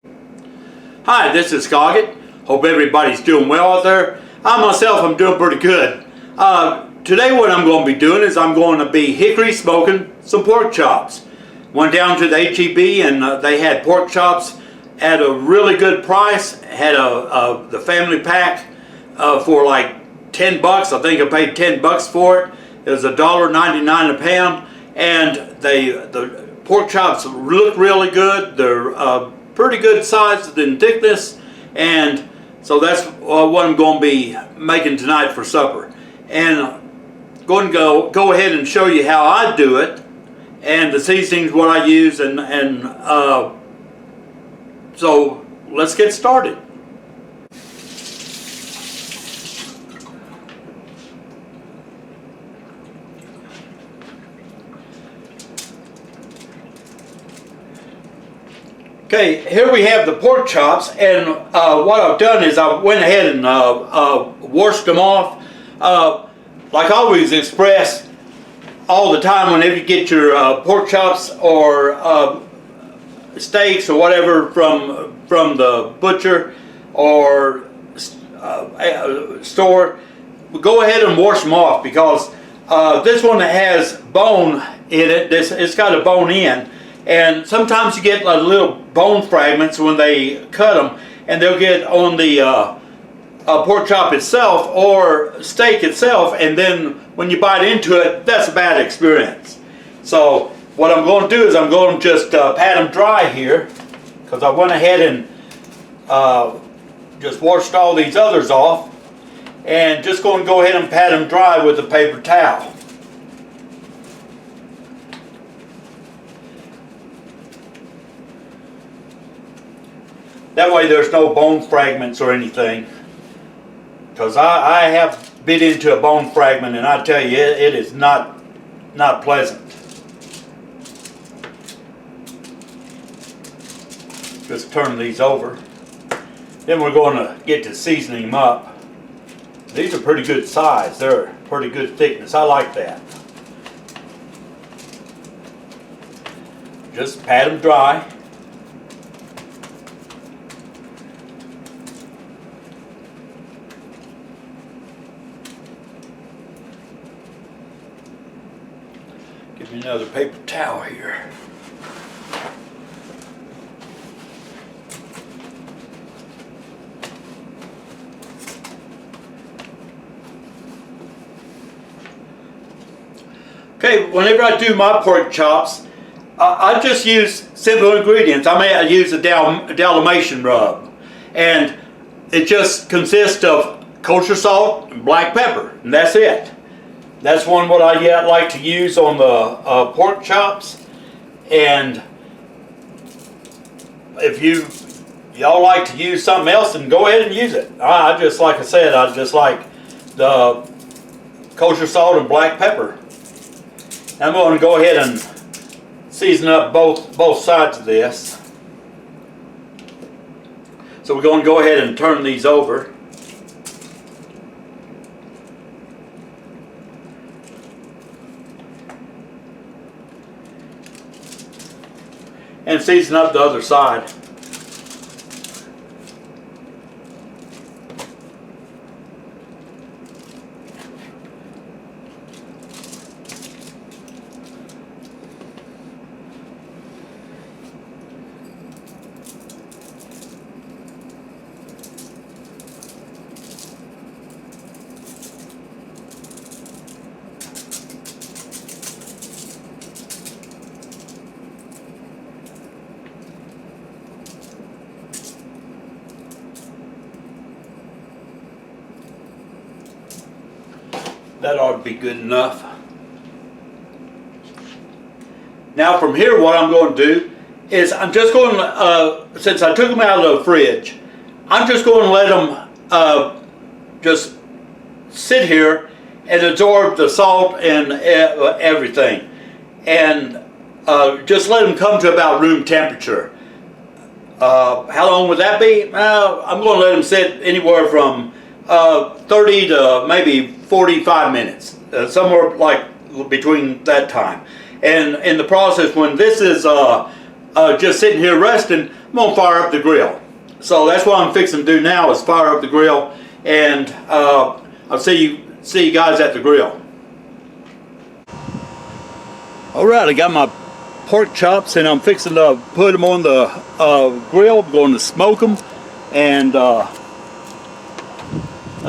Hi, this is Scoggett. Hope everybody's doing well out there. I myself am doing pretty good. Today what I'm going to be doing is I'm going to be hickory smoking some pork chops. Went down to the HEB and they had pork chops at a really good price. Had the family pack for like 10 bucks. I think I paid 10 bucks for it. It was $1.99 a pound, and the pork chops look really good. They're pretty good size and thickness, and so that's what I'm going to be making tonight for supper. And going to go ahead and show you how I do it, and the seasonings what I use, and so let's get started. Okay, here we have the pork chops, and what I've done is I went ahead and washed them off. Like I always express all the time, whenever you get your pork chops or steaks or whatever from the butcher or store, go ahead and wash them off, because this one has bone in it. It's got a bone in. And sometimes you get little bone fragments when they cut them, and they'll get on the pork chop itself or steak itself, and then when you bite into it, that's a bad experience. So what I'm going to do is I'm going to just pat them dry here, because I went ahead and just washed all these others off, and just going to go ahead and pat them dry with a paper towel. That way there's no bone fragments or anything, because I have bit into a bone fragment, and I tell you, it is not pleasant. Just turn these over. Then we're going to get to seasoning them up. These are pretty good size. They're pretty good thickness. I like that. Just pat them dry. Give me another paper towel here. Okay, whenever I do my pork chops, I just use simple ingredients. I use a Dalmatian rub, and it just consists of kosher salt and black pepper, and that's it. That's what I like to use on the pork chops. And if y'all like to use something else, then go ahead and use it. I just, like I said, I just like the kosher salt and black pepper. I'm going to go ahead and season up both sides of this. So we're going to go ahead and turn these over. And season up the other side. That ought to be good enough. Now from here, what I'm going to do is I'm just going to, since I took them out of the fridge, I'm just going to let them just sit here and absorb the salt and everything. And just let them come to about room temperature. How long would that be? I'm going to let them sit anywhere from 30 to maybe 45 minutes, somewhere like between that time. And in the process, when this is just sitting here resting, I'm gonna fire up the grill. So that's what I'm fixing to do now, is fire up the grill, and I'll see you guys at the grill. All right, I got my pork chops and I'm fixing to put them on the grill. I'm going to smoke them, and that's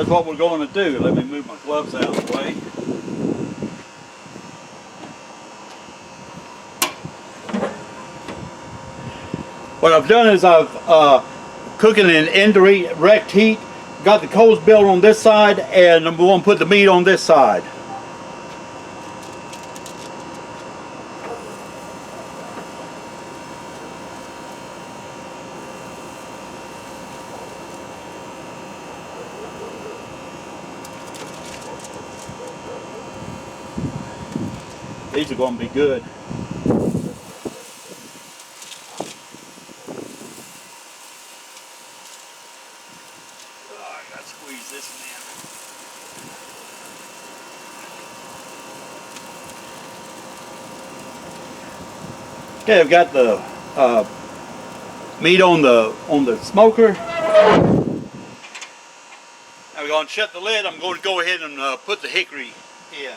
what we're going to do. Let me move my gloves out of the way. What I've done is I've cooking in indirect heat. Got the coals built on this side, and I'm going to put the meat on this side. These are going to be good. Squeeze this in. Okay, I've got the meat on the smoker. Now we're going to shut the lid. I'm going to go ahead and put the hickory in.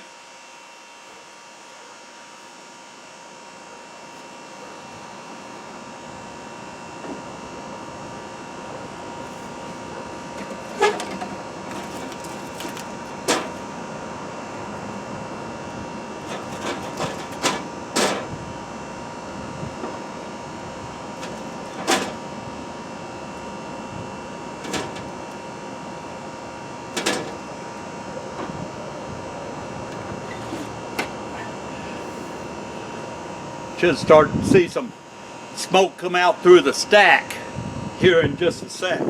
Should start to see some smoke come out through the stack here in just a sec.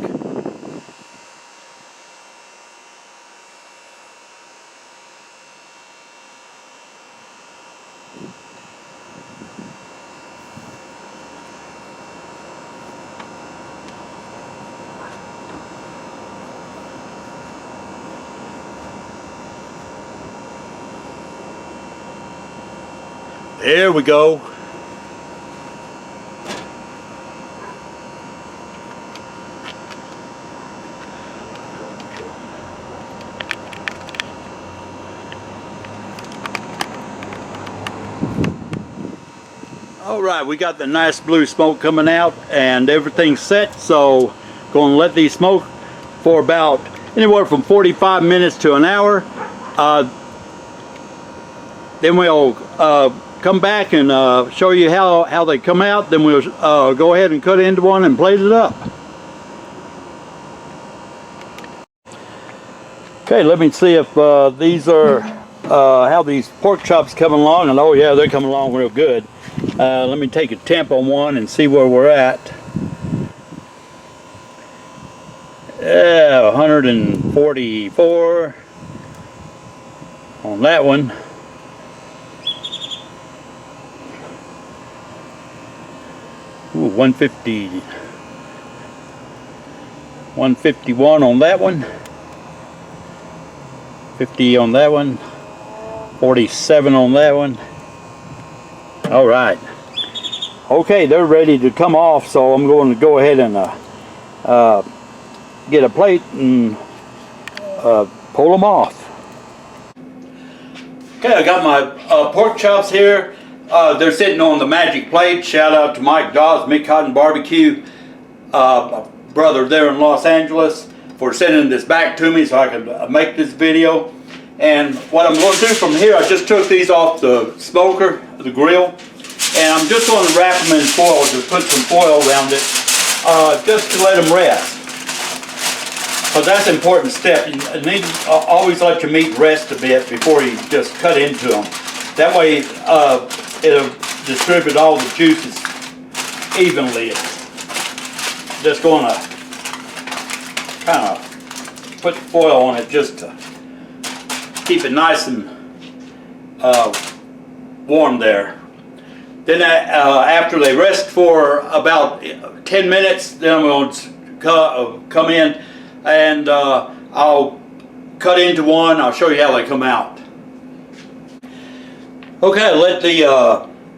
There we go. All right, we got the nice blue smoke coming out and everything's set, so going to let these smoke for about anywhere from 45 minutes to an hour. Then we'll come back and show you how they come out. Then we'll go ahead and cut into one and plate it up. Okay, let me see if these are how these pork chops coming along. And oh yeah, they're coming along real good. Let me take a temp on one and see where we're at. Yeah, 144 on that one. Ooh, 150, 151 on that one. 50 on that one. 47 on that one. All right. Okay, they're ready to come off, so I'm going to go ahead and get a plate and pull them off. Okay, I got my pork chops here. They're sitting on the magic plate. Shout out to Mike Dawes, Mick Cotton Barbecue, my brother there in Los Angeles, for sending this back to me so I could make this video. And what I'm going to do from here, I just took these off the smoker, the grill, and I'm just going to wrap them in foil, just put some foil around it, just to let them rest. Because that's an important step. You need to always let your meat rest a bit before you just cut into them. That way it'll distribute all the juices evenly. Just going to kind of put the foil on it just to keep it nice and warm there. Then after they rest for about 10 minutes, then I'm going to come in and I'll cut into one. I'll show you how they come out. Okay, I let the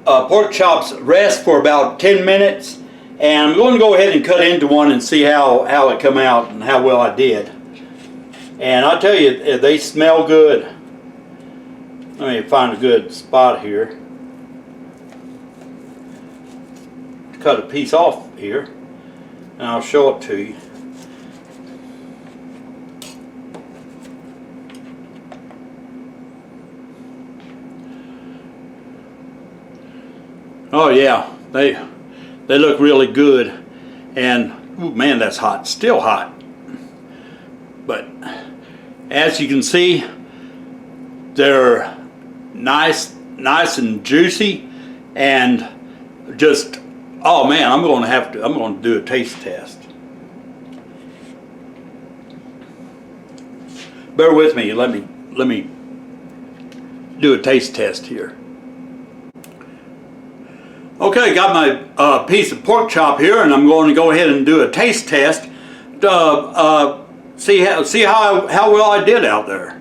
pork chops rest for about 10 minutes, and I'm going to go ahead and cut into one and see how it come out and how well I did. And I'll tell you, they smell good. Let me find a good spot here. Cut a piece off here, and I'll show it to you. Oh yeah, they look really good, and ooh, man, that's hot, still hot. But as you can see, they're nice and juicy, and just, oh man, I'm going to do a taste test. Bear with me. Let me do a taste test here. Okay, got my piece of pork chop here, and I'm going to go ahead and do a taste test. See how well I did out there.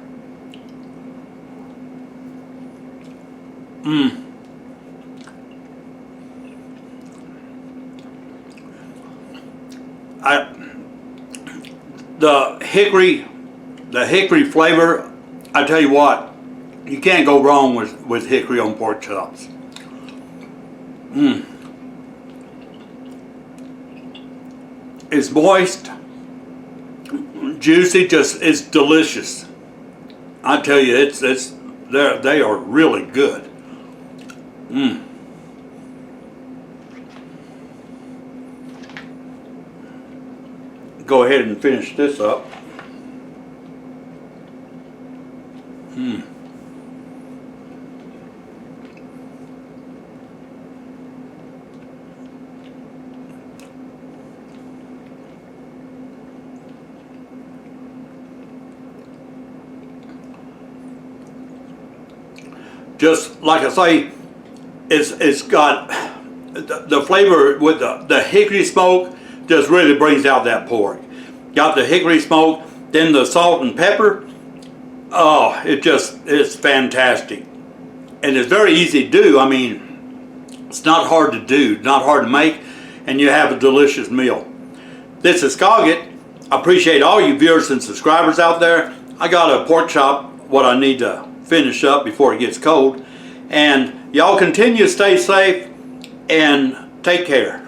The hickory flavor, I tell you what, you can't go wrong with hickory on pork chops. It's moist, juicy, it's delicious. I tell you, they are really good. Go ahead and finish this up. Just like I say, it's got the flavor with the hickory smoke, just really brings out that pork. Got the hickory smoke, then the salt and pepper. Oh, it's fantastic. And it's very easy to do. I mean, it's not hard to do, not hard to make, and you have a delicious meal. This is Scoggett. I appreciate all you viewers and subscribers out there. I got a pork chop, what I need to finish up before it gets cold. And y'all continue to stay safe and take care.